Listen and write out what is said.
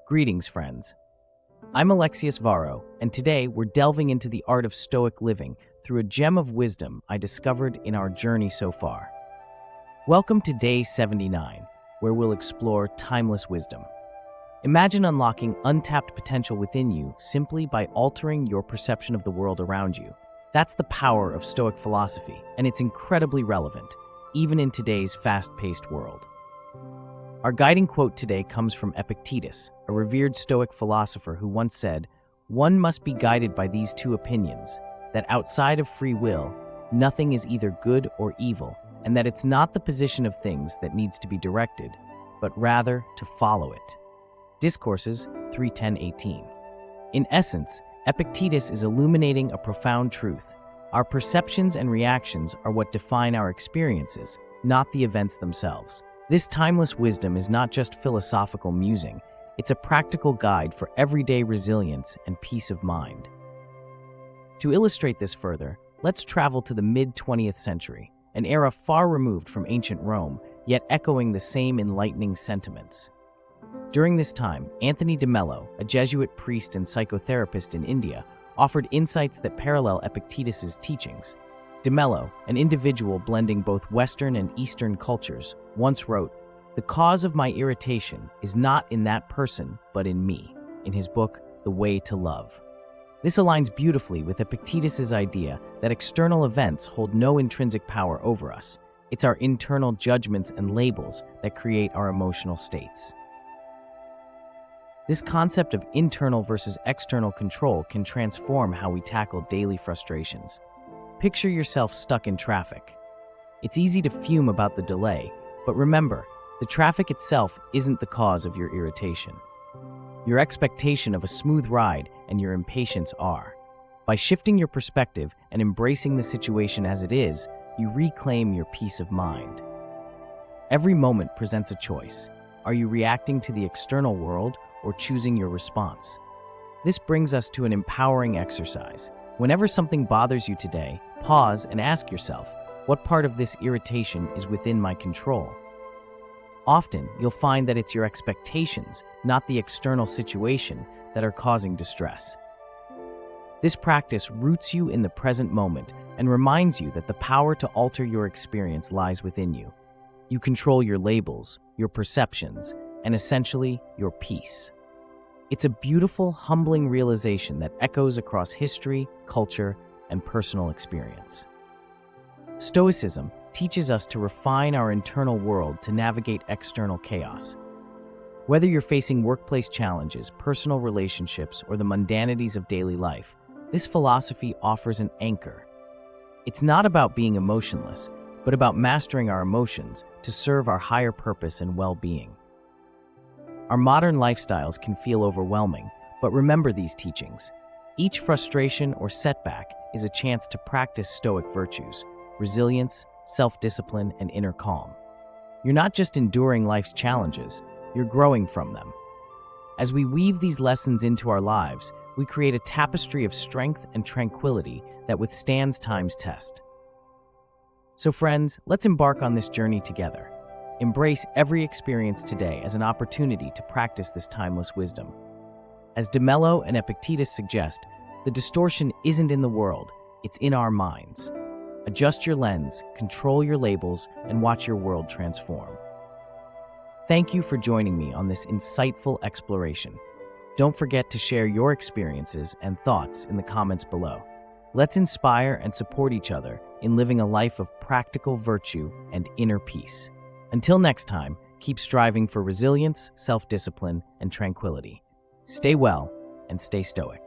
Greetings, friends. I'm Alexius Varro, and today we're delving into the art of Stoic living through a gem of wisdom I discovered in our journey so far. Welcome to Day 79, where we'll explore timeless wisdom. Imagine unlocking untapped potential within you simply by altering your perception of the world around you. That's the power of Stoic philosophy, and it's incredibly relevant, even in today's fast-paced world. Our guiding quote today comes from Epictetus, a revered Stoic philosopher who once said, "One must be guided by these two opinions, that outside of free will, nothing is either good or evil, and that it's not the position of things that needs to be directed, but rather to follow it." Discourses 3:10-18. In essence, Epictetus is illuminating a profound truth. Our perceptions and reactions are what define our experiences, not the events themselves. This timeless wisdom is not just philosophical musing, it's a practical guide for everyday resilience and peace of mind. To illustrate this further, let's travel to the mid-20th century, an era far removed from ancient Rome, yet echoing the same enlightening sentiments. During this time, Anthony de Mello, a Jesuit priest and psychotherapist in India, offered insights that parallel Epictetus's teachings. De Mello, an individual blending both Western and Eastern cultures, once wrote, "The cause of my irritation is not in that person, but in me," in his book, The Way to Love. This aligns beautifully with Epictetus's idea that external events hold no intrinsic power over us. It's our internal judgments and labels that create our emotional states. This concept of internal versus external control can transform how we tackle daily frustrations. Picture yourself stuck in traffic. It's easy to fume about the delay, but remember, the traffic itself isn't the cause of your irritation. Your expectation of a smooth ride and your impatience are. By shifting your perspective and embracing the situation as it is, you reclaim your peace of mind. Every moment presents a choice. Are you reacting to the external world or choosing your response? This brings us to an empowering exercise. Whenever something bothers you today, pause and ask yourself, what part of this irritation is within my control? Often, you'll find that it's your expectations, not the external situation, that are causing distress. This practice roots you in the present moment and reminds you that the power to alter your experience lies within you. You control your labels, your perceptions, and essentially, your peace. It's a beautiful, humbling realization that echoes across history, culture, and personal experience. Stoicism teaches us to refine our internal world to navigate external chaos. Whether you're facing workplace challenges, personal relationships, or the mundanities of daily life, this philosophy offers an anchor. It's not about being emotionless, but about mastering our emotions to serve our higher purpose and well-being. Our modern lifestyles can feel overwhelming, but remember these teachings. Each frustration or setback is a chance to practice Stoic virtues, resilience, self-discipline, and inner calm. You're not just enduring life's challenges, you're growing from them. As we weave these lessons into our lives, we create a tapestry of strength and tranquility that withstands time's test. So friends, let's embark on this journey together. Embrace every experience today as an opportunity to practice this timeless wisdom. As De Mello and Epictetus suggest, the distortion isn't in the world, it's in our minds. Adjust your lens, control your labels, and watch your world transform. Thank you for joining me on this insightful exploration. Don't forget to share your experiences and thoughts in the comments below. Let's inspire and support each other in living a life of practical virtue and inner peace. Until next time, keep striving for resilience, self-discipline, and tranquility. Stay well and stay stoic.